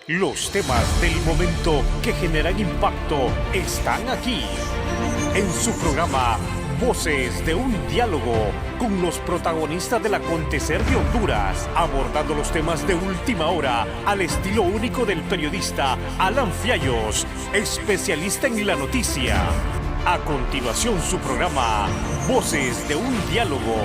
Los temas del momento que generan impacto están aquí. En su programa Voces de un Diálogo, con los protagonistas del acontecer de Honduras, abordando los temas de última hora al estilo único del periodista Alan Fiallos, especialista en la noticia. A continuación, su programa Voces de un Diálogo.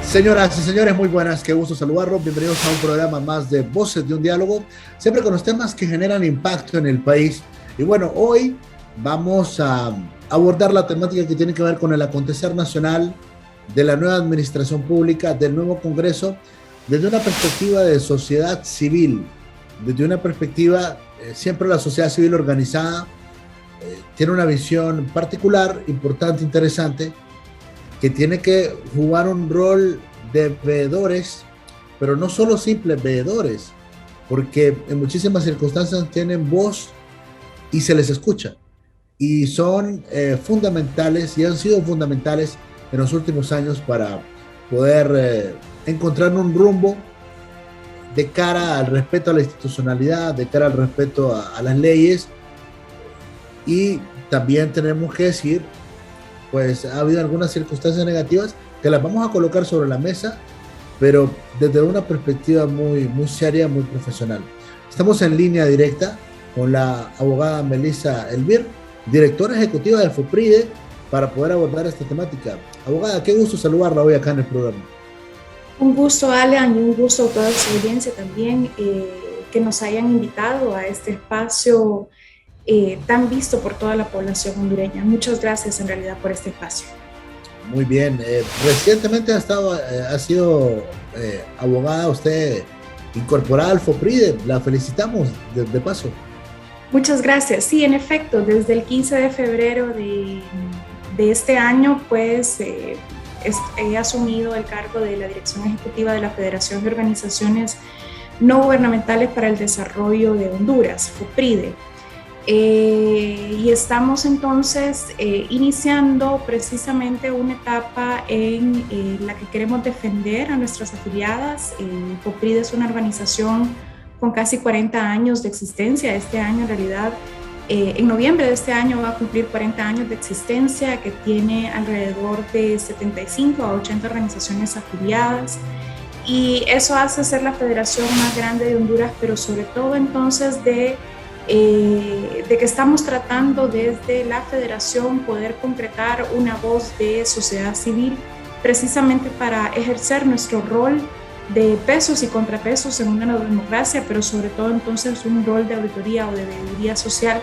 Señoras y señores, muy buenas, qué gusto saludarlos. Bienvenidos a un programa más de Voces de un Diálogo, siempre con los temas que generan impacto en el país. Y bueno, hoy vamos a abordar la temática que tiene que ver con el acontecer nacional de la nueva administración pública, del nuevo Congreso, desde una perspectiva de sociedad civil, desde una perspectiva, siempre la sociedad civil organizada tiene una visión particular, importante, interesante, que tiene que jugar un rol de veedores, pero no solo simples veedores, porque en muchísimas circunstancias tienen voz y se les escucha. Y son fundamentales y han sido fundamentales en los últimos años para poder encontrar un rumbo de cara al respeto a la institucionalidad, de cara al respeto a las leyes. Y también tenemos que decir, pues ha habido algunas circunstancias negativas que las vamos a colocar sobre la mesa, pero desde una perspectiva muy seria, muy profesional. Estamos en línea directa con la abogada Melissa Elvir, directora ejecutiva de FOPRIDE, para poder abordar esta temática. Abogada, qué gusto saludarla hoy acá en el programa. Un gusto, Alan, y un gusto a toda su audiencia también, que nos hayan invitado a este espacio tan visto por toda la población hondureña. Muchas gracias en realidad por este espacio. Muy bien. Recientemente ha sido abogada usted incorporada al FOPRIDE. La felicitamos de paso. Muchas gracias. Sí, en efecto, desde el 15 de febrero de este año, pues he asumido el cargo de la Dirección Ejecutiva de la Federación de Organizaciones No Gubernamentales para el Desarrollo de Honduras, FOPRIDE. Y estamos entonces iniciando precisamente una etapa en la que queremos defender a nuestras afiliadas. FOPRIDE es una organización con casi 40 años de existencia. Este año, en realidad, en noviembre de este año va a cumplir 40 años de existencia, que tiene alrededor de 75 a 80 organizaciones afiliadas. Y eso hace ser la federación más grande de Honduras, pero sobre todo entonces de que estamos tratando desde la federación poder concretar una voz de sociedad civil precisamente para ejercer nuestro rol de pesos y contrapesos en una democracia, pero sobre todo entonces un rol de auditoría o de veeduría social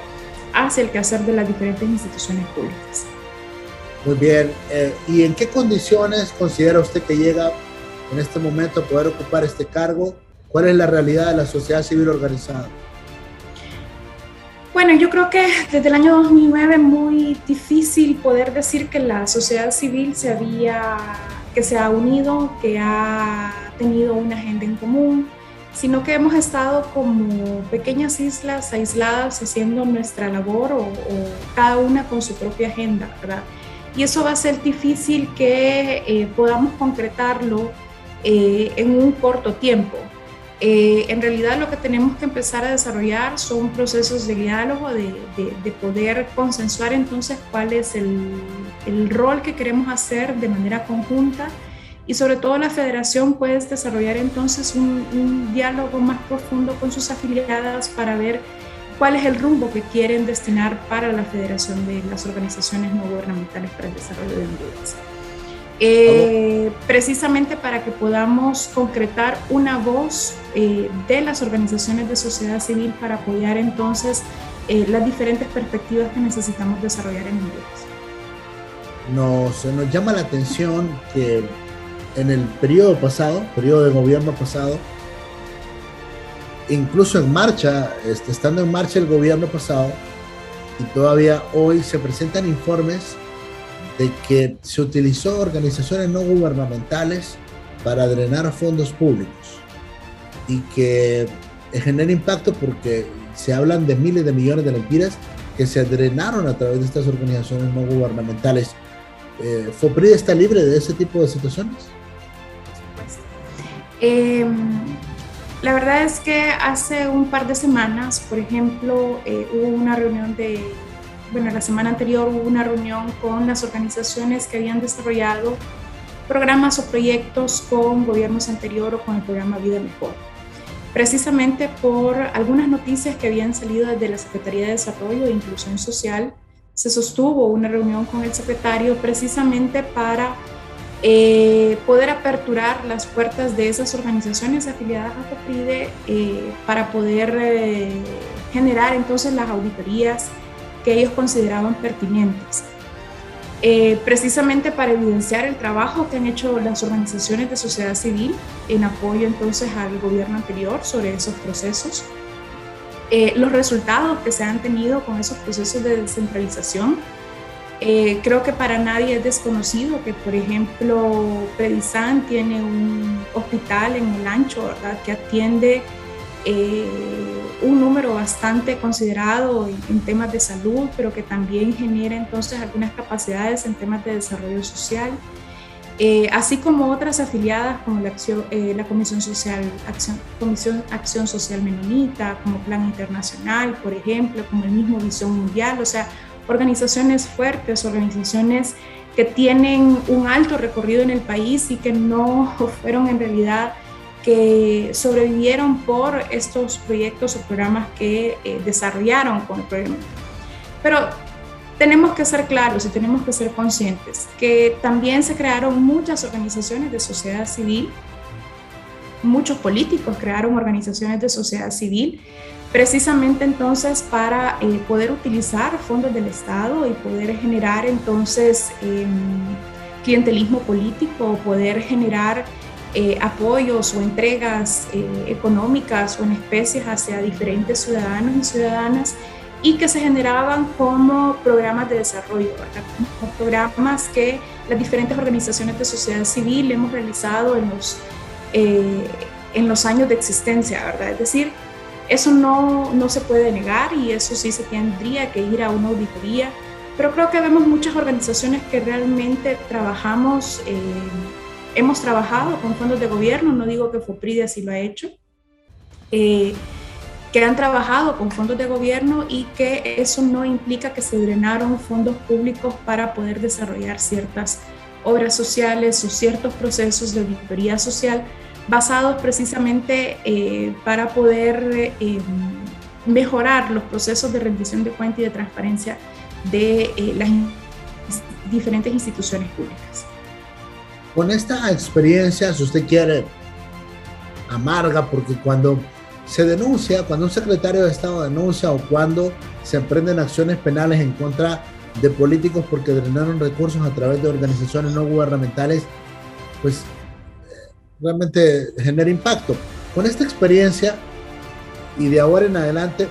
hacia el quehacer de las diferentes instituciones públicas. Muy bien. ¿Y en qué condiciones considera usted que llega en este momento a poder ocupar este cargo? ¿Cuál es la realidad de la sociedad civil organizada? Bueno, yo creo que desde el año 2009 es muy difícil poder decir que la sociedad civil se ha unido, que ha tenido una agenda en común, sino que hemos estado como pequeñas islas aisladas haciendo nuestra labor o cada una con su propia agenda, ¿verdad? Y eso va a ser difícil que podamos concretarlo en un corto tiempo. En realidad lo que tenemos que empezar a desarrollar son procesos de diálogo, de poder consensuar entonces cuál es el rol que queremos hacer de manera conjunta, y sobre todo la federación puede desarrollar entonces un diálogo más profundo con sus afiliadas para ver cuál es el rumbo que quieren destinar para la federación de las organizaciones no gubernamentales para el desarrollo de Honduras. Precisamente para que podamos concretar una voz de las organizaciones de sociedad civil para apoyar entonces las diferentes perspectivas que necesitamos desarrollar en Honduras. Nos llama la atención que en el periodo de gobierno pasado, incluso en marcha, estando en marcha el gobierno pasado, y todavía hoy se presentan informes de que se utilizó organizaciones no gubernamentales para drenar fondos públicos y que genera impacto porque se hablan de miles de millones de lempiras que se drenaron a través de estas organizaciones no gubernamentales. ¿FOPRID está libre de ese tipo de situaciones? La verdad es que hace un par de semanas, por ejemplo, hubo una reunión la semana anterior hubo una reunión con las organizaciones que habían desarrollado programas o proyectos con gobiernos anteriores o con el programa Vida Mejor. Precisamente por algunas noticias que habían salido desde la Secretaría de Desarrollo e Inclusión Social, se sostuvo una reunión con el secretario precisamente para poder aperturar las puertas de esas organizaciones afiliadas a FOPRIDE para poder generar entonces las auditorías que ellos consideraban pertinentes. Precisamente para evidenciar el trabajo que han hecho las organizaciones de sociedad civil en apoyo entonces al gobierno anterior sobre esos procesos, los resultados que se han tenido con esos procesos de descentralización. Creo que para nadie es desconocido que, por ejemplo, Predisan tiene un hospital en Olancho, ¿verdad?, que atiende un número bastante considerado en temas de salud, pero que también genera entonces algunas capacidades en temas de desarrollo social, así como otras afiliadas como la Comisión Acción Social Menonita, como Plan Internacional, por ejemplo, como el mismo Visión Mundial, o sea, organizaciones fuertes, organizaciones que tienen un alto recorrido en el país y que no fueron en realidad, que sobrevivieron por estos proyectos o programas que desarrollaron con el programa. Pero tenemos que ser claros y tenemos que ser conscientes que también se crearon muchas organizaciones de sociedad civil, muchos políticos crearon organizaciones de sociedad civil, precisamente entonces para poder utilizar fondos del Estado y poder generar entonces clientelismo político, o poder generar apoyos o entregas económicas o en especies hacia diferentes ciudadanos y ciudadanas, y que se generaban como programas de desarrollo, ¿verdad?, como programas que las diferentes organizaciones de sociedad civil hemos realizado en los años de existencia, ¿verdad? Es decir, eso no se puede negar y eso sí se tendría que ir a una auditoría, pero creo que vemos muchas organizaciones que realmente hemos trabajado con fondos de gobierno, no digo que FOPRIDE así lo ha hecho, que han trabajado con fondos de gobierno y que eso no implica que se drenaron fondos públicos para poder desarrollar ciertas obras sociales o ciertos procesos de auditoría social basados precisamente para poder mejorar los procesos de rendición de cuentas y de transparencia de las diferentes instituciones públicas. Con esta experiencia, si usted quiere, amarga, porque cuando se denuncia, cuando un secretario de Estado denuncia o cuando se emprenden acciones penales en contra de políticos porque drenaron recursos a través de organizaciones no gubernamentales, pues realmente genera impacto. Con esta experiencia y de ahora en adelante,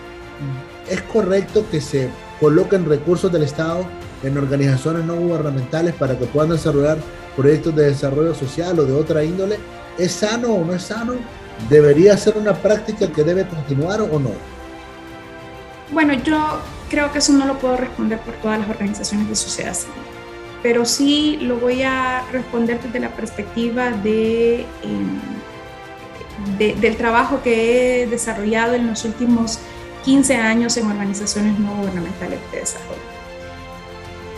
¿es correcto que se coloquen recursos del Estado en organizaciones no gubernamentales para que puedan desarrollar proyectos de desarrollo social o de otra índole? ¿Es sano o no es sano? ¿Debería ser una práctica que debe continuar o no? Bueno, yo creo que eso no lo puedo responder por todas las organizaciones de sociedad civil, pero sí lo voy a responder desde la perspectiva del trabajo que he desarrollado en los últimos 15 años en organizaciones no gubernamentales de desarrollo.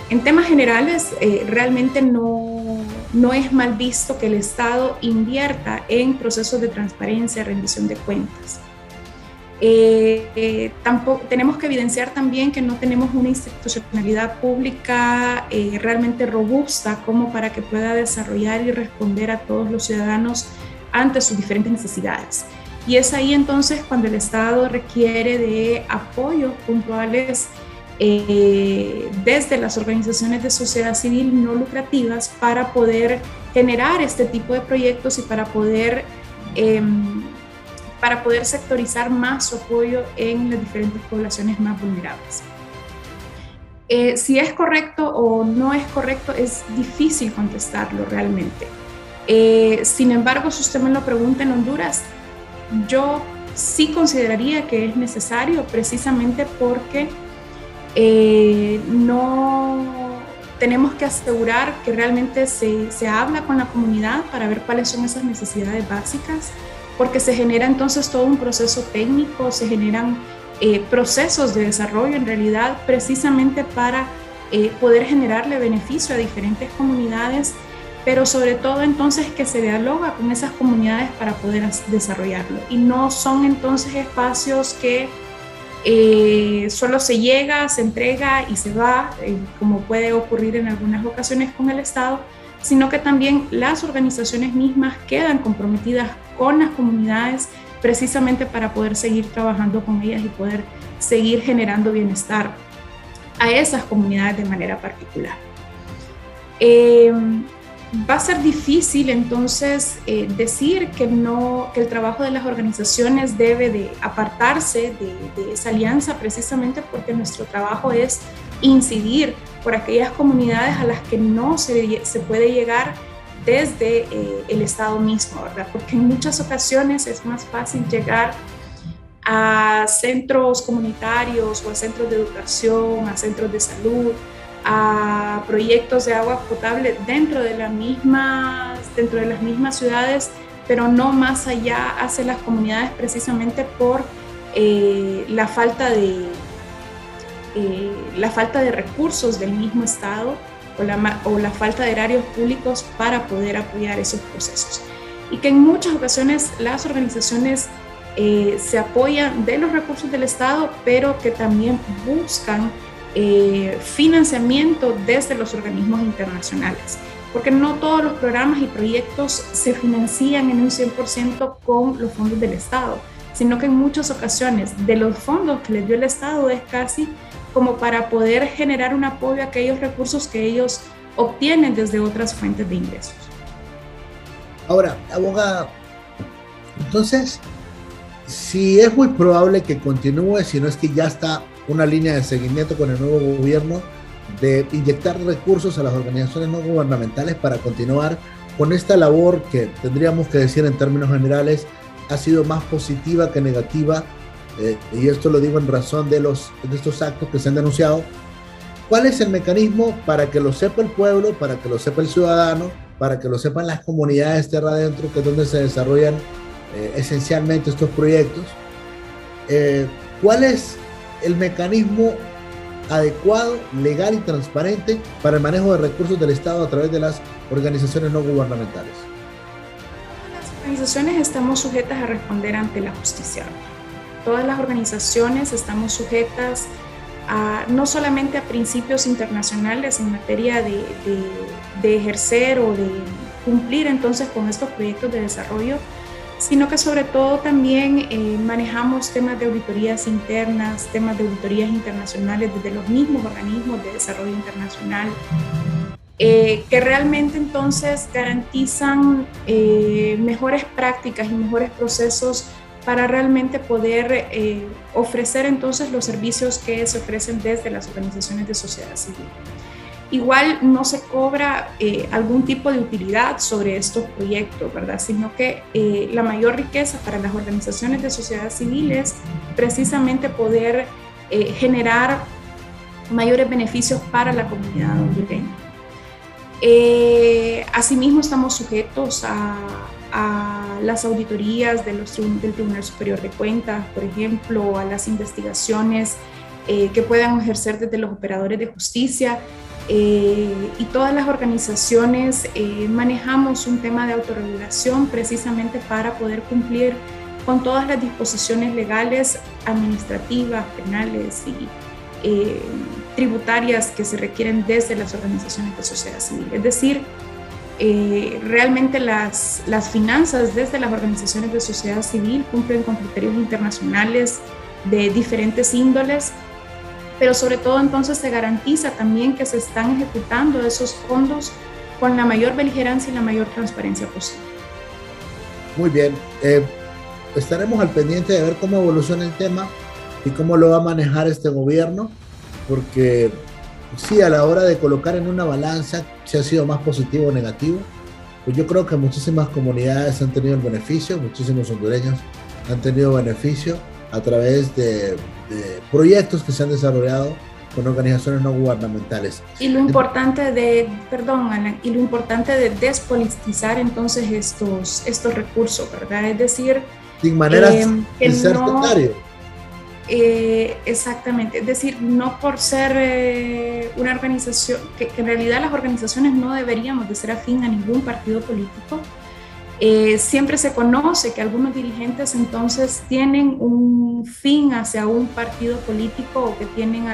En temas generales, realmente no es mal visto que el Estado invierta en procesos de transparencia y rendición de cuentas. Tampoco, tenemos que evidenciar también que no tenemos una institucionalidad pública realmente robusta como para que pueda desarrollar y responder a todos los ciudadanos ante sus diferentes necesidades. Y es ahí entonces cuando el Estado requiere de apoyos puntuales desde las organizaciones de sociedad civil no lucrativas para poder generar este tipo de proyectos y para poder sectorizar más su apoyo en las diferentes poblaciones más vulnerables. Si es correcto o no es correcto, es difícil contestarlo realmente. Sin embargo, si usted me lo pregunta en Honduras, yo sí consideraría que es necesario precisamente porque tenemos que asegurar que realmente se habla con la comunidad para ver cuáles son esas necesidades básicas, porque se genera entonces todo un proceso técnico, se generan procesos de desarrollo en realidad precisamente para poder generarle beneficio a diferentes comunidades, pero sobre todo entonces que se dialoga con esas comunidades para poder desarrollarlo. Y no son entonces espacios que solo se llega, se entrega y se va, como puede ocurrir en algunas ocasiones con el Estado, sino que también las organizaciones mismas quedan comprometidas con las comunidades precisamente para poder seguir trabajando con ellas y poder seguir generando bienestar a esas comunidades de manera particular. Va a ser difícil entonces decir que el trabajo de las organizaciones debe de apartarse de esa alianza, precisamente porque nuestro trabajo es incidir por aquellas comunidades a las que no se puede llegar desde el Estado mismo, ¿verdad? Porque en muchas ocasiones es más fácil llegar a centros comunitarios o a centros de educación, a centros de salud, a proyectos de agua potable dentro de las mismas ciudades, pero no más allá hacia las comunidades, precisamente por la falta de recursos del mismo Estado o la falta de horarios públicos para poder apoyar esos procesos. Y que en muchas ocasiones las organizaciones se apoyan de los recursos del Estado, pero que también buscan financiamiento desde los organismos internacionales, porque no todos los programas y proyectos se financian en un 100% con los fondos del Estado, sino que en muchas ocasiones de los fondos que les dio el Estado es casi como para poder generar un apoyo a aquellos recursos que ellos obtienen desde otras fuentes de ingresos. Ahora, abogada, entonces, si es muy probable que continúe, si no es que ya está una línea de seguimiento con el nuevo gobierno de inyectar recursos a las organizaciones no gubernamentales para continuar con esta labor que tendríamos que decir en términos generales ha sido más positiva que negativa, y esto lo digo en razón de estos actos que se han denunciado. ¿Cuál es el mecanismo para que lo sepa el pueblo, para que lo sepa el ciudadano, para que lo sepan las comunidades tierra adentro, que es donde se desarrollan esencialmente estos proyectos? ¿Cuál es el mecanismo adecuado, legal y transparente para el manejo de recursos del Estado a través de las organizaciones no gubernamentales? Las organizaciones estamos sujetas a responder ante la justicia. Todas las organizaciones estamos sujetas no solamente a principios internacionales en materia de ejercer o de cumplir entonces con estos proyectos de desarrollo, sino que sobre todo también manejamos temas de auditorías internas, temas de auditorías internacionales desde los mismos organismos de desarrollo internacional, que realmente entonces garantizan mejores prácticas y mejores procesos para realmente poder ofrecer entonces los servicios que se ofrecen desde las organizaciones de sociedad civil. Igual no se cobra algún tipo de utilidad sobre estos proyectos, ¿verdad? Sino que la mayor riqueza para las organizaciones de sociedad civil es precisamente poder generar mayores beneficios para la comunidad hondureña. Asimismo, estamos sujetos a las auditorías del Tribunal Superior de Cuentas, por ejemplo, a las investigaciones que puedan ejercer desde los operadores de justicia. Y todas las organizaciones manejamos un tema de autorregulación precisamente para poder cumplir con todas las disposiciones legales, administrativas, penales y tributarias que se requieren desde las organizaciones de sociedad civil. Es decir, realmente las finanzas desde las organizaciones de sociedad civil cumplen con criterios internacionales de diferentes índoles, pero sobre todo entonces se garantiza también que se están ejecutando esos fondos con la mayor beligerancia y la mayor transparencia posible. Muy bien, estaremos al pendiente de ver cómo evoluciona el tema y cómo lo va a manejar este gobierno, porque sí, a la hora de colocar en una balanza si ha sido más positivo o negativo, pues yo creo que muchísimas comunidades han tenido el beneficio, muchísimos hondureños han tenido beneficio a través de proyectos que se han desarrollado con organizaciones no gubernamentales. Y lo importante de, perdón, Alan, y lo importante de despolitizar entonces estos recursos, ¿verdad? Es decir, sin manera de ser no, sectario. Exactamente, es decir, no por ser una organización, que en realidad las organizaciones no deberíamos de ser afín a ningún partido político. Siempre se conoce que algunos dirigentes entonces tienen un fin hacia un partido político o que tienen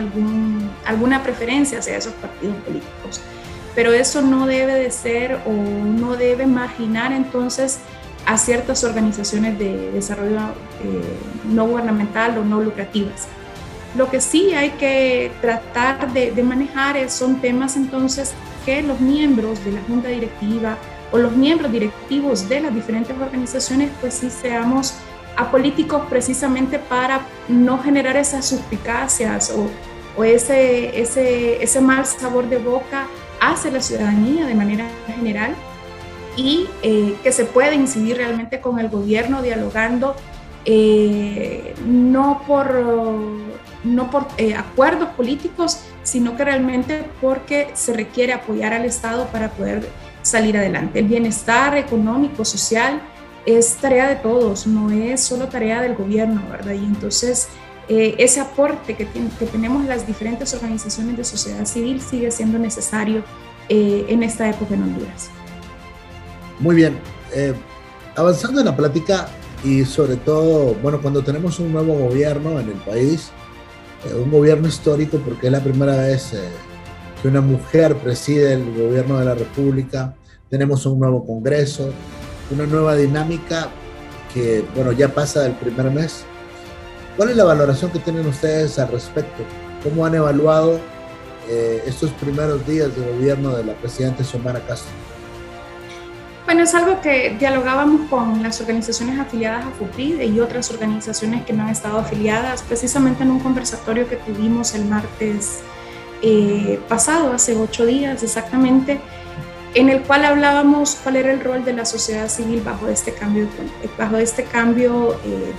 alguna preferencia hacia esos partidos políticos, pero eso no debe de ser o no debe marginar entonces a ciertas organizaciones de desarrollo no gubernamental o no lucrativas. Lo que sí hay que tratar de manejar son temas entonces que los miembros de la junta directiva o los miembros directivos de las diferentes organizaciones, pues sí seamos apolíticos precisamente para no generar esas suspicacias o ese mal sabor de boca hacia la ciudadanía de manera general, y que se puede incidir realmente con el gobierno dialogando, no por acuerdos políticos, sino que realmente porque se requiere apoyar al Estado para poder salir adelante. El bienestar económico, social, es tarea de todos, no es solo tarea del gobierno, ¿verdad? Y entonces ese aporte que tenemos las diferentes organizaciones de sociedad civil sigue siendo necesario en esta época en Honduras. Muy bien, avanzando en la plática y sobre todo, bueno, cuando tenemos un nuevo gobierno en el país, un gobierno histórico porque es la primera vez que una mujer preside el gobierno de la República, tenemos un nuevo Congreso, una nueva dinámica que, bueno, ya pasa del primer mes. ¿Cuál es la valoración que tienen ustedes al respecto? ¿Cómo han evaluado estos primeros días de gobierno de la presidenta Xiomara Castro? Bueno, es algo que dialogábamos con las organizaciones afiliadas a FUPRIDE y otras organizaciones que no han estado afiliadas, precisamente en un conversatorio que tuvimos el martes pasado, hace 8 días exactamente, en el cual hablábamos cuál era el rol de la sociedad civil bajo este cambio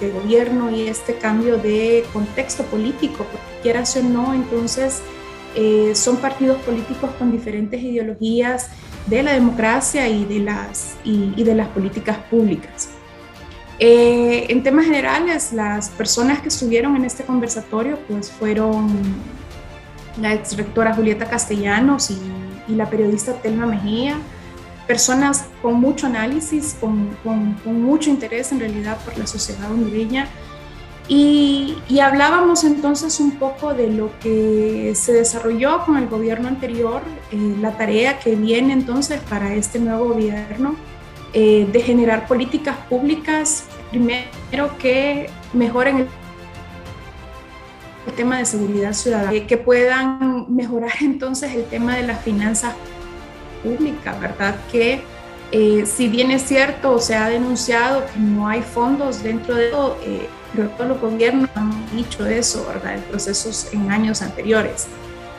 de gobierno y este cambio de contexto político, porque quieras o no, entonces son partidos políticos con diferentes ideologías de la democracia y de las políticas públicas. En temas generales, las personas que estuvieron en este conversatorio pues fueron la exrectora Julieta Castellanos y la periodista Telma Mejía, personas con mucho análisis, con mucho interés en realidad por la sociedad hondureña. Y hablábamos entonces un poco de lo que se desarrolló con el gobierno anterior, la tarea que viene entonces para este nuevo gobierno, de generar políticas públicas, primero que mejoren el tema de seguridad ciudadana, que puedan mejorar entonces el tema de las finanzas públicas, ¿verdad? Que si bien es cierto, se ha denunciado que no hay fondos dentro de todo, pero todos los gobiernos han dicho eso, ¿verdad? En procesos en años anteriores.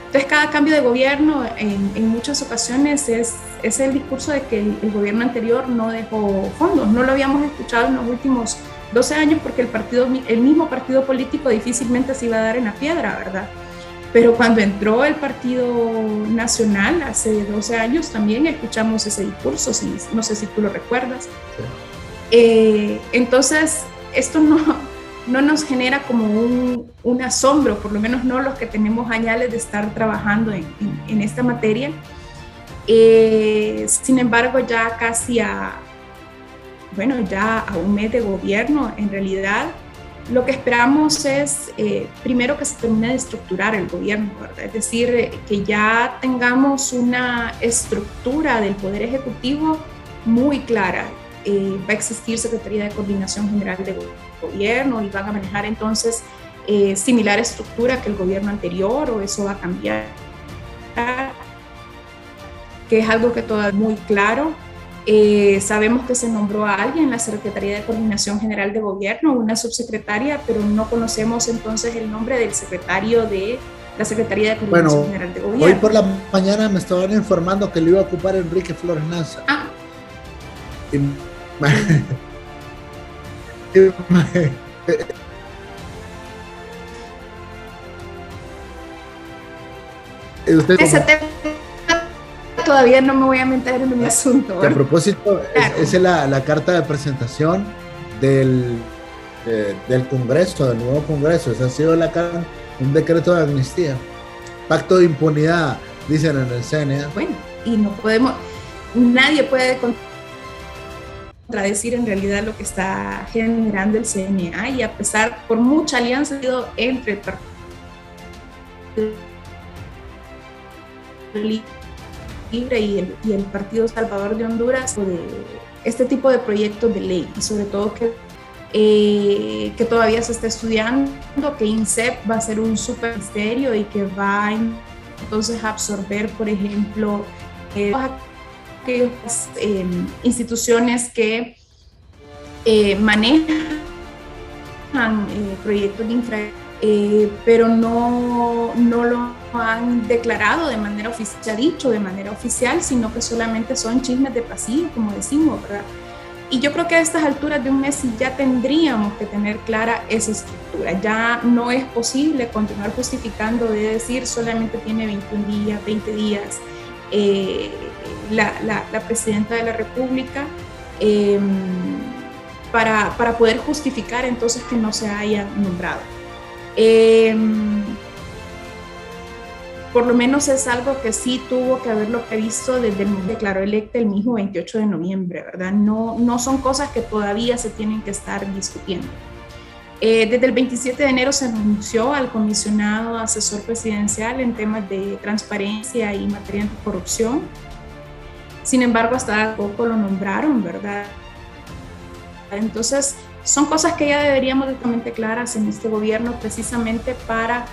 Entonces, cada cambio de gobierno en muchas ocasiones es el discurso de que el gobierno anterior no dejó fondos. No lo habíamos escuchado en los últimos 12 años porque el mismo partido político difícilmente se iba a dar en la piedra, ¿verdad? Pero cuando entró el Partido Nacional hace 12 años también escuchamos ese discurso, no sé si tú lo recuerdas. Entonces, esto no nos genera como un asombro, por lo menos no los que tenemos añales de estar trabajando en esta materia. Sin embargo, ya casi a un mes de gobierno, en realidad, lo que esperamos es, primero, que se termine de estructurar el gobierno, ¿verdad? Es decir, que ya tengamos una estructura del Poder Ejecutivo muy clara. Va a existir Secretaría de Coordinación General de Gobierno y van a manejar entonces similar estructura que el gobierno anterior, o eso va a cambiar, que es algo que todavía es muy claro. Sabemos que se nombró a alguien en la Secretaría de Coordinación General de Gobierno, una subsecretaria, pero no conocemos entonces el nombre del secretario de la Secretaría de Coordinación General de Gobierno. Hoy por la mañana me estaban informando que lo iba a ocupar Enrique Flores Lanza. Usted ese tema todavía no me voy a meter en mi asunto. Que a propósito, claro, esa es la carta de presentación del Congreso, del nuevo Congreso. Esa ha sido un decreto de amnistía. Pacto de impunidad, dicen en el CNA. Bueno, y nadie puede contradecir en realidad lo que está generando el CNA, y a pesar, por mucha alianza entre el Partido Libre y el Partido Salvador de Honduras, de este tipo de proyectos de ley, y sobre todo que todavía se está estudiando, que INSEP va a ser un super misterio y que va entonces a absorber, por ejemplo, aquellas instituciones que manejan proyectos de infraestructura, pero no lo han declarado de manera oficial, se ha dicho de manera oficial, sino que solamente son chismes de pasillo, como decimos, ¿verdad? Y yo creo que a estas alturas de un mes ya tendríamos que tener clara esa estructura. Ya no es posible continuar justificando de decir solamente tiene 21 días, 20 días la presidenta de la República para poder justificar entonces que no se haya nombrado. Por lo menos es algo que sí tuvo que haberlo previsto desde el momento que declaró electa el mismo 28 de noviembre, ¿verdad? No son cosas que todavía se tienen que estar discutiendo. Desde el 27 de enero se anunció al comisionado asesor presidencial en temas de transparencia y materia de corrupción. Sin embargo, hasta poco lo nombraron, ¿verdad? Entonces, son cosas que ya deberíamos de tener claras en este gobierno, precisamente para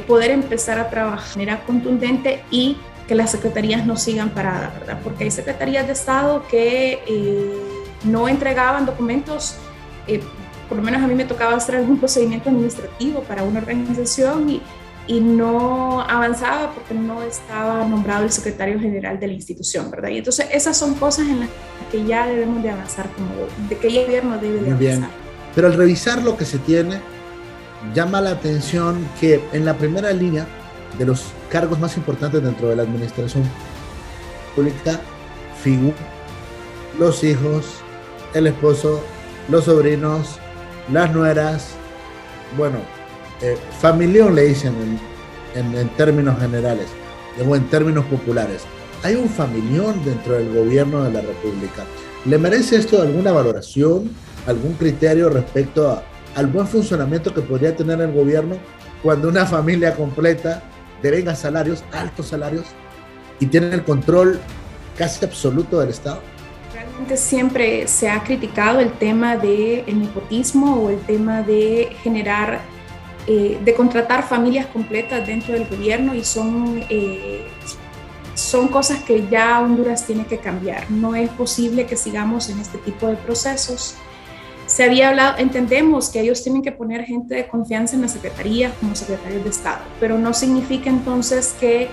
poder empezar a trabajar de manera contundente y que las secretarías no sigan paradas, ¿verdad? Porque hay secretarías de Estado que no entregaban documentos, por lo menos a mí me tocaba hacer algún procedimiento administrativo para una organización y no avanzaba porque no estaba nombrado el secretario general de la institución, ¿verdad? Y entonces esas son cosas en las que ya debemos de avanzar, de que el gobierno debe de avanzar. Bien. Pero al revisar lo que se tiene, llama la atención que en la primera línea de los cargos más importantes dentro de la administración pública figuran los hijos, el esposo, los sobrinos, las nueras, bueno, familión le dicen en términos generales o en términos populares. Hay un familión dentro del gobierno de la República. ¿Le merece esto alguna valoración, algún criterio respecto al buen funcionamiento que podría tener el gobierno cuando una familia completa devenga salarios, altos salarios, y tiene el control casi absoluto del Estado? Realmente siempre se ha criticado el tema del nepotismo o el tema de generar, de contratar familias completas dentro del gobierno, y son cosas que ya Honduras tiene que cambiar. No es posible que sigamos en este tipo de procesos. Se había hablado, entendemos que ellos tienen que poner gente de confianza en la secretaría como secretarios de Estado, pero no significa entonces que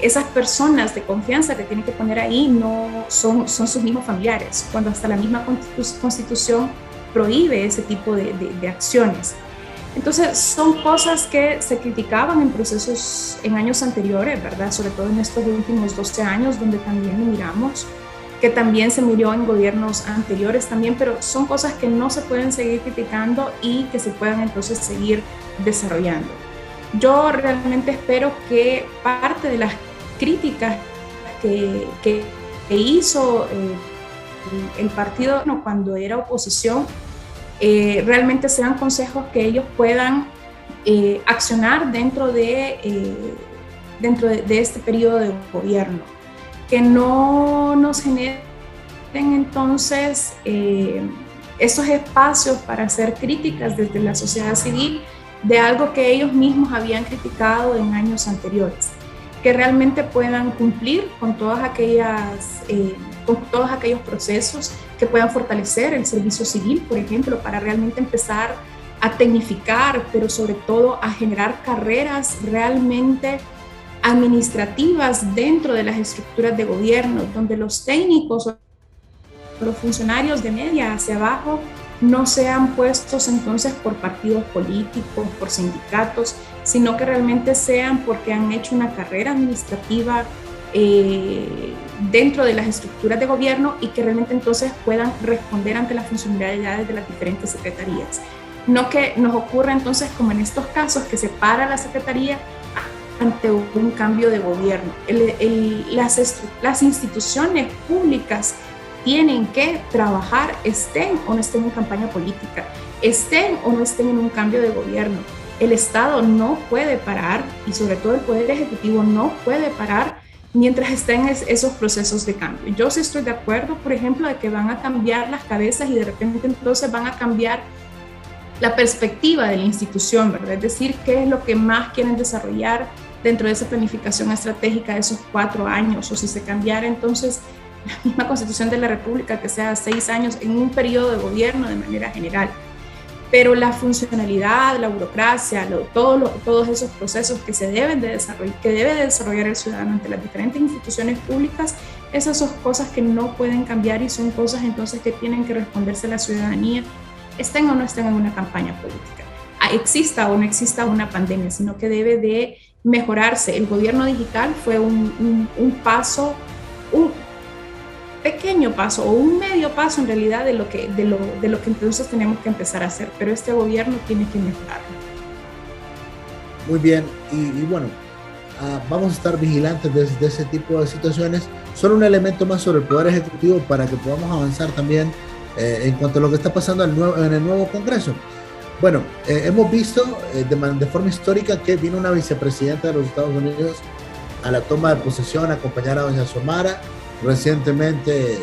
esas personas de confianza que tienen que poner ahí no son sus mismos familiares, cuando hasta la misma Constitución prohíbe ese tipo de acciones. Entonces son cosas que se criticaban en procesos en años anteriores, ¿verdad? Sobre todo en estos últimos 12 años, donde también lo miramos, que también se miró en gobiernos anteriores también, pero son cosas que no se pueden seguir criticando y que se puedan entonces seguir desarrollando. Yo realmente espero que parte de las críticas que hizo el partido cuando era oposición realmente sean consejos que ellos puedan accionar dentro de este periodo de gobierno, que no nos generen entonces esos espacios para hacer críticas desde la sociedad civil de algo que ellos mismos habían criticado en años anteriores, que realmente puedan cumplir con todas con todos aquellos procesos que puedan fortalecer el servicio civil, por ejemplo, para realmente empezar a tecnificar, pero sobre todo a generar carreras realmente administrativas dentro de las estructuras de gobierno, donde los técnicos o los funcionarios de media hacia abajo no sean puestos entonces por partidos políticos, por sindicatos, sino que realmente sean porque han hecho una carrera administrativa dentro de las estructuras de gobierno y que realmente entonces puedan responder ante las funcionalidades de las diferentes secretarías. No que nos ocurra entonces, como en estos casos, que se para la secretaría ante un cambio de gobierno. Las instituciones públicas tienen que trabajar, estén o no estén en campaña política, estén o no estén en un cambio de gobierno. El Estado no puede parar, y sobre todo el Poder Ejecutivo no puede parar mientras estén esos procesos de cambio. Yo sí estoy de acuerdo, por ejemplo, de que van a cambiar las cabezas y de repente entonces van a cambiar la perspectiva de la institución, ¿verdad? Es decir, qué es lo que más quieren desarrollar dentro de esa planificación estratégica de esos 4 años, o si se cambiara entonces la misma Constitución de la República, que sea 6 años en un periodo de gobierno de manera general. Pero la funcionalidad, la burocracia, todos esos procesos que se deben de desarrollar, que debe de desarrollar el ciudadano ante las diferentes instituciones públicas, esas son cosas que no pueden cambiar y son cosas entonces que tienen que responderse a la ciudadanía, estén o no estén en una campaña política, exista o no exista una pandemia, sino que debe de mejorarse. El gobierno digital fue un paso, un pequeño paso o un medio paso en realidad de lo que entonces tenemos que empezar a hacer, pero este gobierno tiene que mejorarlo. Muy bien, y bueno, vamos a estar vigilantes de ese tipo de situaciones. Solo un elemento más sobre el Poder Ejecutivo para que podamos avanzar también en cuanto a lo que está pasando en el nuevo Congreso. Bueno, hemos visto de forma histórica que vino una vicepresidenta de los Estados Unidos a la toma de posesión, a acompañar a doña Xiomara. Recientemente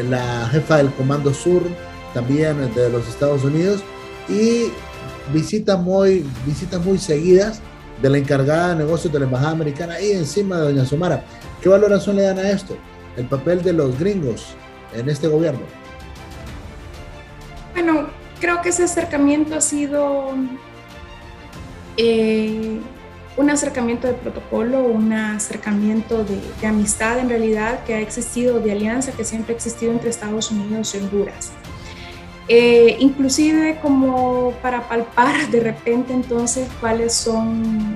la jefa del Comando Sur también de los Estados Unidos, y visitas muy seguidas de la encargada de negocios de la Embajada Americana ahí encima de doña Xiomara. ¿Qué valoración le dan a esto? El papel de los gringos en este gobierno. Bueno, creo que ese acercamiento ha sido un acercamiento de protocolo, un acercamiento de amistad en realidad que ha existido, de alianza que siempre ha existido entre Estados Unidos y Honduras. Inclusive como para palpar de repente entonces cuáles son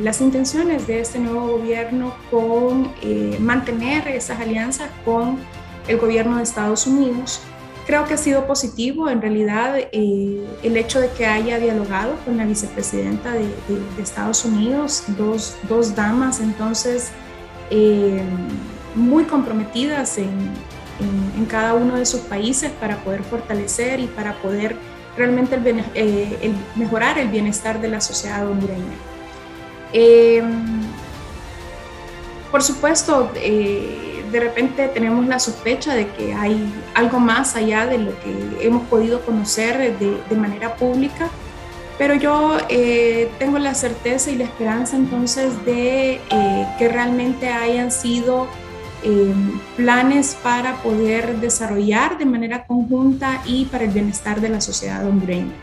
las intenciones de este nuevo gobierno con mantener esas alianzas con el gobierno de Estados Unidos. Creo que ha sido positivo en realidad el hecho de que haya dialogado con la vicepresidenta de Estados Unidos, dos damas entonces muy comprometidas en cada uno de sus países para poder fortalecer y para poder realmente mejorar el bienestar de la sociedad hondureña. Por supuesto, de repente tenemos la sospecha de que hay algo más allá de lo que hemos podido conocer de manera pública, pero yo tengo la certeza y la esperanza entonces de que realmente hayan sido planes para poder desarrollar de manera conjunta y para el bienestar de la sociedad hondureña.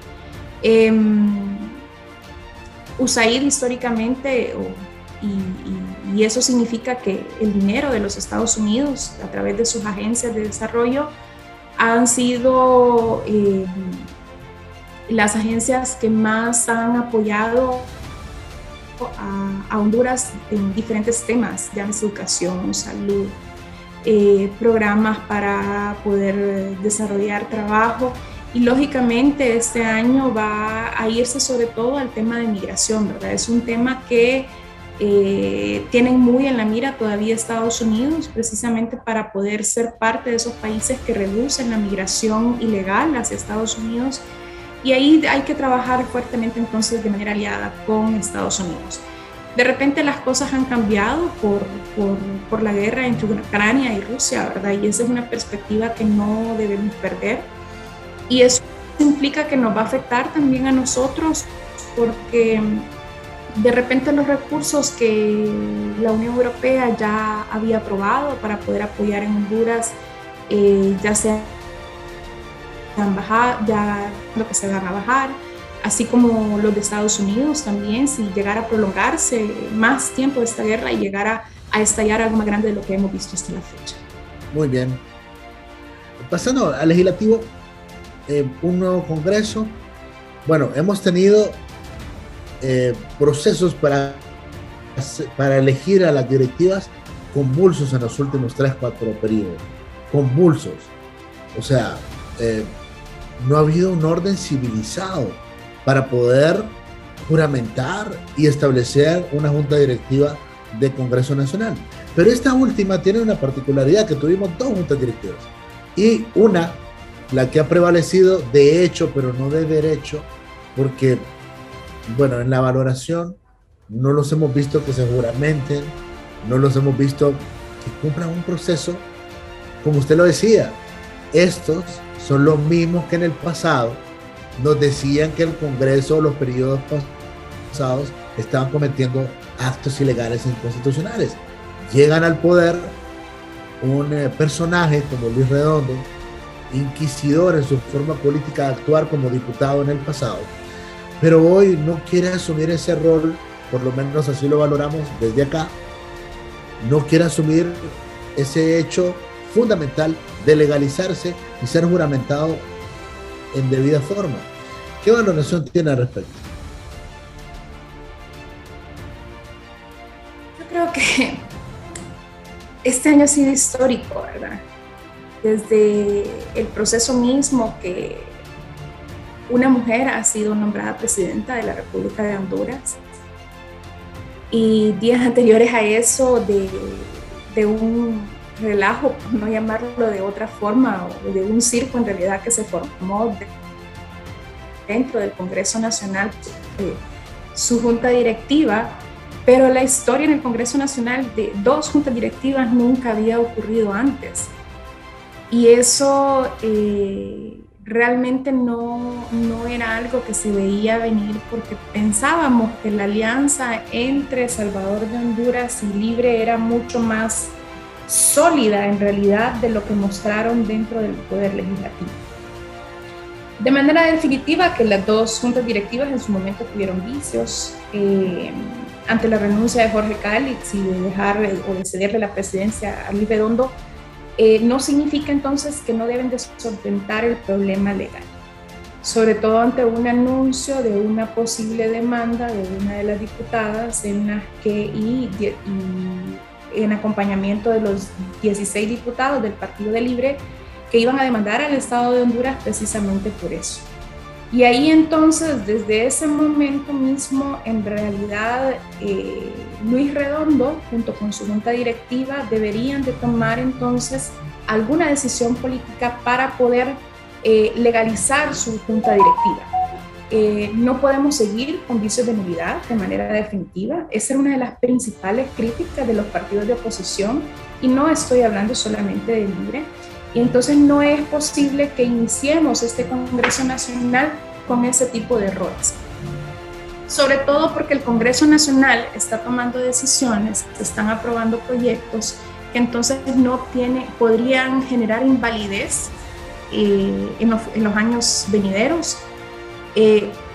USAID históricamente, y eso significa que el dinero de los Estados Unidos a través de sus agencias de desarrollo han sido las agencias que más han apoyado a Honduras en diferentes temas, ya es educación, salud, programas para poder desarrollar trabajo, y lógicamente este año va a irse sobre todo al tema de migración, ¿verdad? Es un tema que tienen muy en la mira todavía Estados Unidos, precisamente para poder ser parte de esos países que reducen la migración ilegal hacia Estados Unidos, y ahí hay que trabajar fuertemente entonces de manera aliada con Estados Unidos. De repente las cosas han cambiado por la guerra entre Ucrania y Rusia, ¿verdad? Y esa es una perspectiva que no debemos perder, y eso implica que nos va a afectar también a nosotros, porque de repente los recursos que la Unión Europea ya había aprobado para poder apoyar en Honduras ya se han bajado, ya lo que se van a bajar, así como los de Estados Unidos también, si llegara a prolongarse más tiempo esta guerra y llegara a estallar algo más grande de lo que hemos visto hasta la fecha. Muy bien. Pasando al legislativo, un nuevo Congreso. Bueno, hemos tenido procesos para elegir a las directivas convulsos en los últimos 3-4 periodos, convulsos. O sea, no ha habido un orden civilizado para poder juramentar y establecer una junta directiva de Congreso Nacional. Pero esta última tiene una particularidad, que tuvimos 2 juntas directivas. Y una, la que ha prevalecido de hecho, pero no de derecho, porque, bueno, en la valoración no los hemos visto que se juramenten, no los hemos visto que cumplan un proceso, como usted lo decía. Estos son los mismos que en el pasado nos decían que el Congreso, los periodos pasados, estaban cometiendo actos ilegales e inconstitucionales. Llegan al poder un personaje como Luis Redondo, inquisidor en su forma política de actuar como diputado en el pasado, pero hoy no quiere asumir ese rol, por lo menos así lo valoramos desde acá, no quiere asumir ese hecho fundamental de legalizarse y ser juramentado en debida forma. ¿Qué valoración tiene al respecto? Yo creo que este año ha sido histórico, ¿verdad? Desde el proceso mismo que una mujer ha sido nombrada presidenta de la República de Honduras, y días anteriores a eso de un relajo, por no llamarlo de otra forma, o de un circo en realidad que se formó dentro del Congreso Nacional, su junta directiva. Pero la historia en el Congreso Nacional de 2 juntas directivas nunca había ocurrido antes. Y eso realmente no era algo que se veía venir, porque pensábamos que la alianza entre Salvador de Honduras y Libre era mucho más sólida en realidad de lo que mostraron dentro del Poder Legislativo. De manera definitiva que las 2 juntas directivas en su momento tuvieron vicios. Ante la renuncia de Jorge Cálix y de dejar o de cederle la presidencia a Luis Redondo, no significa entonces que no deben de solventar el problema legal, sobre todo ante un anuncio de una posible demanda de una de las diputadas en las que, y en acompañamiento de los 16 diputados del Partido de Libre, que iban a demandar al Estado de Honduras precisamente por eso. Y ahí entonces, desde ese momento mismo, en realidad, Luis Redondo, junto con su junta directiva, deberían de tomar entonces alguna decisión política para poder legalizar su junta directiva. No podemos seguir con vicios de nulidad de manera definitiva. Esa era una de las principales críticas de los partidos de oposición, y no estoy hablando solamente de Libre. Y entonces no es posible que iniciemos este Congreso Nacional con ese tipo de errores. Sobre todo porque el Congreso Nacional está tomando decisiones, se están aprobando proyectos que entonces podrían generar invalidez en los años venideros,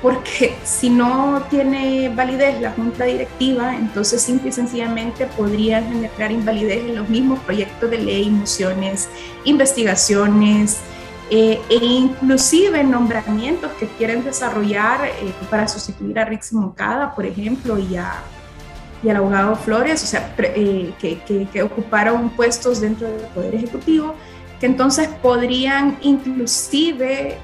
porque si no tiene validez la junta directiva, entonces simple y sencillamente podrían generar invalidez en los mismos proyectos de ley, mociones, investigaciones, e inclusive nombramientos que quieren desarrollar para sustituir a Rixi Moncada, por ejemplo, y al abogado Flores, o sea, que ocuparon puestos dentro del Poder Ejecutivo, que entonces podrían inclusive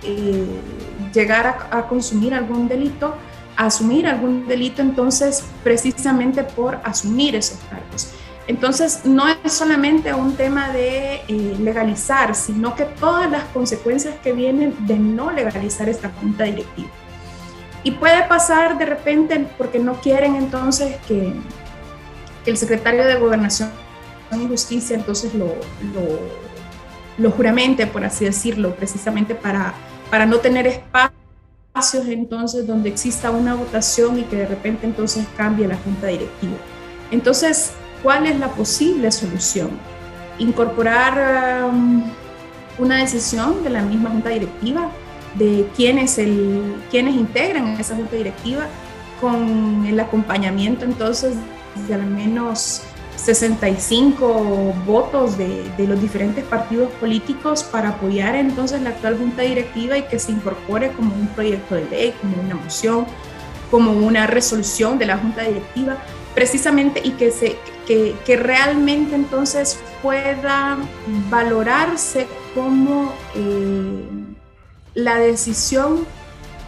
llegar a consumir algún delito, a asumir algún delito, entonces precisamente por asumir esos cargos. Entonces no es solamente un tema de legalizar, sino que todas las consecuencias que vienen de no legalizar esta junta directiva. Y puede pasar de repente porque no quieren entonces que el secretario de Gobernación y Justicia entonces lo juramente, por así decirlo, precisamente para no tener espacios entonces donde exista una votación y que de repente entonces cambie la junta directiva. Entonces, ¿cuál es la posible solución? Incorporar una decisión de la misma junta directiva, de quienes integran esa junta directiva, con el acompañamiento entonces de al menos 65 votos de los diferentes partidos políticos para apoyar entonces la actual junta directiva y que se incorpore como un proyecto de ley, como una moción, como una resolución de la Junta Directiva, precisamente, y que realmente entonces pueda valorarse como la decisión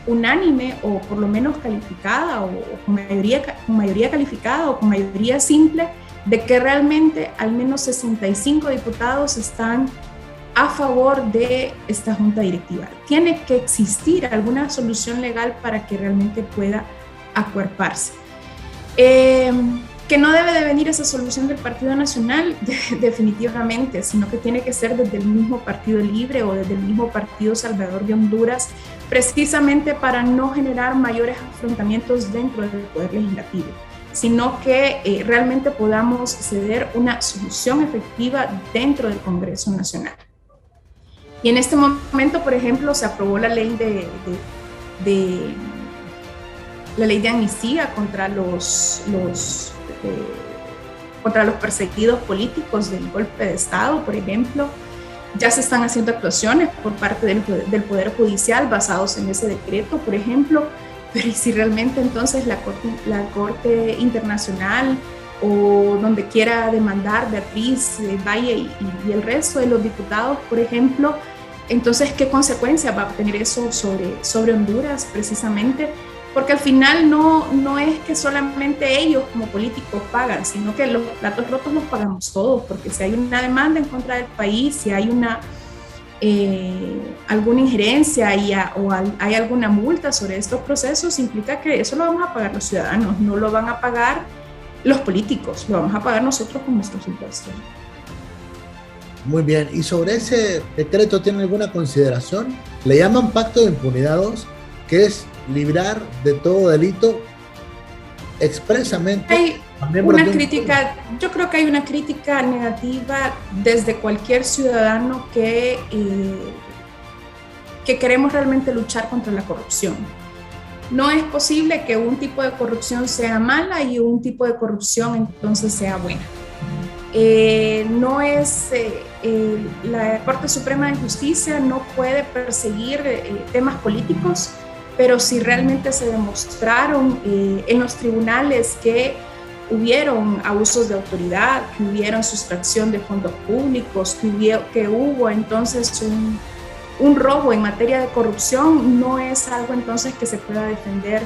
unánime o por lo menos calificada o con mayoría calificada o con mayoría simple, de que realmente al menos 65 diputados están a favor de esta junta directiva. Tiene que existir alguna solución legal para que realmente pueda acuerparse. Que no debe de venir esa solución del Partido Nacional, definitivamente, sino que tiene que ser desde el mismo Partido Libre o desde el mismo Partido Salvador de Honduras, precisamente para no generar mayores afrontamientos dentro del Poder Legislativo, sino que realmente podamos ceder una solución efectiva dentro del Congreso Nacional. Y en este momento, por ejemplo, se aprobó la ley la ley de amnistía contra los perseguidos políticos del golpe de Estado, por ejemplo. Ya se están haciendo actuaciones por parte del Poder Judicial basados en ese decreto, por ejemplo, pero ¿y si realmente entonces la Corte Internacional o donde quiera demandar Beatriz Valle y el resto de los diputados, por ejemplo, entonces qué consecuencias va a tener eso sobre Honduras precisamente? Porque al final no es que solamente ellos como políticos pagan, sino que los platos rotos los pagamos todos, porque si hay una demanda en contra del país, si hay alguna injerencia o hay alguna multa sobre estos procesos, implica que eso lo vamos a pagar los ciudadanos, no lo van a pagar los políticos, lo vamos a pagar nosotros con nuestros impuestos. Muy bien, y sobre ese decreto, ¿tiene alguna consideración? Le llaman Pacto de Impunidad 2, que es librar de todo delito expresamente. Hay una crítica, yo creo que hay una crítica negativa desde cualquier ciudadano que queremos realmente luchar contra la corrupción. No es posible que un tipo de corrupción sea mala y un tipo de corrupción entonces sea buena. La Corte Suprema de Justicia no puede perseguir temas políticos, pero si realmente se demostraron en los tribunales que hubieron abusos de autoridad, que hubieron sustracción de fondos públicos, que hubo entonces un robo en materia de corrupción, no es algo entonces que se pueda defender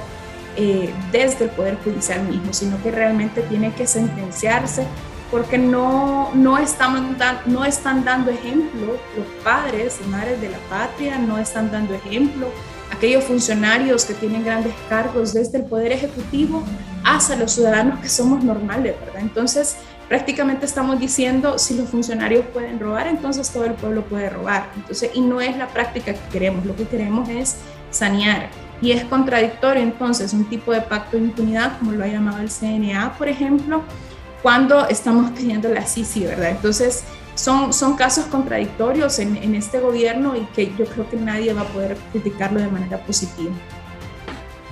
desde el Poder Judicial mismo, sino que realmente tiene que sentenciarse, porque no están dando ejemplo los padres y madres de la patria, no están dando ejemplo aquellos funcionarios que tienen grandes cargos desde el Poder Ejecutivo hasta los ciudadanos que somos normales, ¿verdad? Entonces, prácticamente estamos diciendo, si los funcionarios pueden robar, entonces todo el pueblo puede robar. Entonces, y no es la práctica que queremos, lo que queremos es sanear. Y es contradictorio, entonces, un tipo de pacto de impunidad, como lo ha llamado el CNA, por ejemplo, cuando estamos pidiendo la CICI, ¿verdad? Entonces, son casos contradictorios en este gobierno y que yo creo que nadie va a poder criticarlo de manera positiva.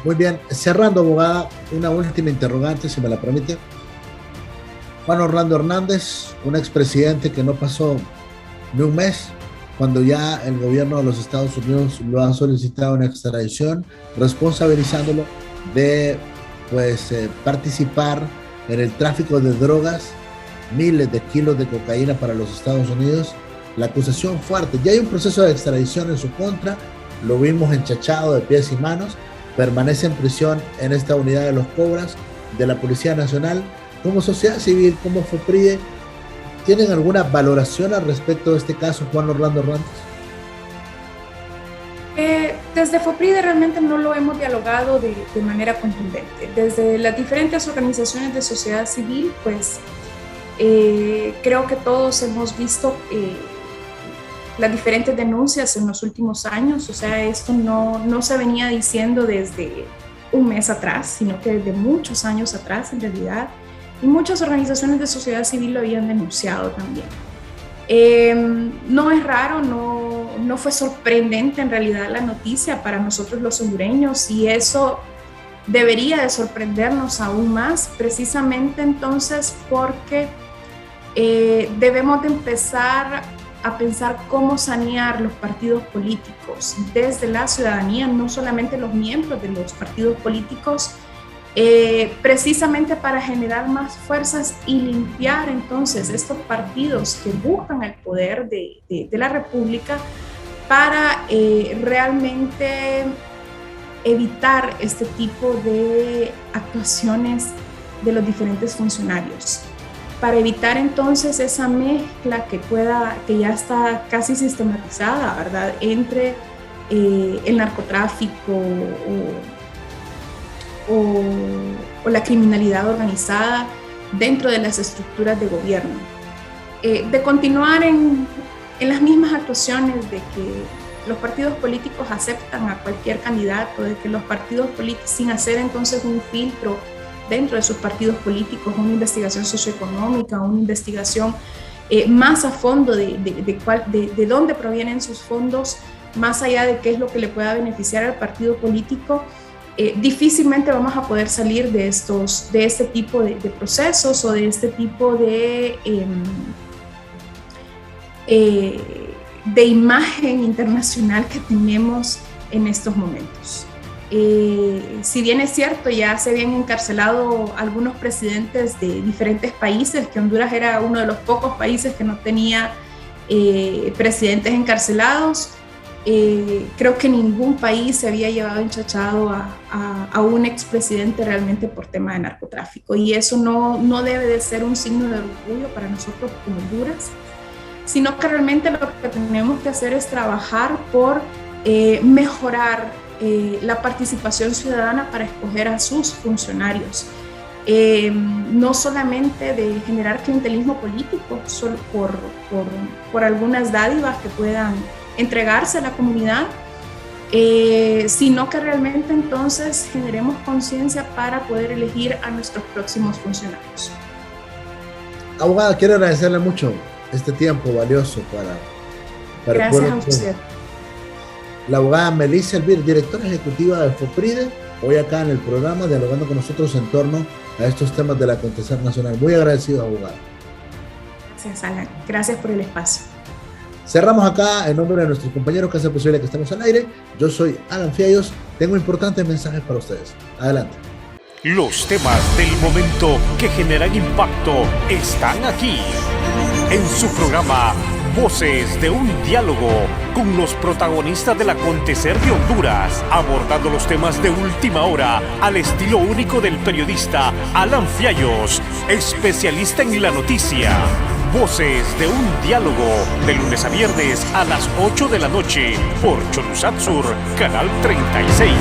Muy bien, cerrando, abogada, una última interrogante, si me la permite. Juan Orlando Hernández, un expresidente que no pasó ni un mes cuando ya el gobierno de los Estados Unidos lo ha solicitado en extradición, responsabilizándolo de participar en el tráfico de drogas, miles de kilos de cocaína para los Estados Unidos. La acusación fuerte, ya hay un proceso de extradición en su contra, lo vimos enchachado de pies y manos, permanece en prisión en esta unidad de los Cobras de la Policía Nacional. Como sociedad civil, como FOPRIDE, ¿tienen alguna valoración al respecto de este caso, Juan Orlando Hernández? Desde FOPRIDE realmente no lo hemos dialogado de manera contundente. Desde las diferentes organizaciones de sociedad civil, pues creo que todos hemos visto las diferentes denuncias en los últimos años. O sea, esto no se venía diciendo desde un mes atrás, sino que desde muchos años atrás en realidad. Y muchas organizaciones de sociedad civil lo habían denunciado también. No es raro, no fue sorprendente en realidad la noticia para nosotros los hondureños, y eso debería de sorprendernos aún más, precisamente entonces porque debemos de empezar a pensar cómo sanear los partidos políticos desde la ciudadanía, no solamente los miembros de los partidos políticos, precisamente para generar más fuerzas y limpiar entonces estos partidos que buscan el poder de la República para realmente evitar este tipo de actuaciones de los diferentes funcionarios, para evitar entonces esa mezcla que ya está casi sistematizada, ¿verdad?, entre el narcotráfico o la criminalidad organizada dentro de las estructuras de gobierno. De continuar en las mismas actuaciones de que los partidos políticos aceptan a cualquier candidato, de que los partidos políticos, sin hacer entonces un filtro dentro de sus partidos políticos, una investigación socioeconómica, una investigación más a fondo de dónde provienen sus fondos, más allá de qué es lo que le pueda beneficiar al partido político, difícilmente vamos a poder salir de este tipo de procesos o de este tipo de imagen internacional que tenemos en estos momentos. Si bien es cierto, ya se habían encarcelado algunos presidentes de diferentes países, que Honduras era uno de los pocos países que no tenía presidentes encarcelados, creo que ningún país se había llevado enchachado a un expresidente realmente por tema de narcotráfico, y eso no debe de ser un signo de orgullo para nosotros como Honduras, sino que realmente lo que tenemos que hacer es trabajar por mejorar la participación ciudadana para escoger a sus funcionarios, no solamente de generar clientelismo político solo por algunas dádivas que puedan entregarse a la comunidad, sino que realmente entonces generemos conciencia para poder elegir a nuestros próximos funcionarios. Abogada, quiero agradecerle mucho este tiempo valioso para Gracias a usted. La abogada Melissa Elvir, directora ejecutiva de FOPRIDE, hoy acá en el programa dialogando con nosotros en torno a estos temas del acontecer nacional. Muy agradecido, abogada. Gracias, Alan. Gracias por el espacio. Cerramos acá en nombre de nuestros compañeros que hace posible que estemos al aire. Yo soy Alan Fiallos. Tengo importantes mensajes para ustedes. Adelante. Los temas del momento que generan impacto están aquí en su programa Voces de un Diálogo, con los protagonistas del acontecer de Honduras, abordando los temas de última hora al estilo único del periodista Alan Fiallos, especialista en la noticia. Voces de un Diálogo, de lunes a viernes a las 8 de la noche por Cholusatsur, Canal 36.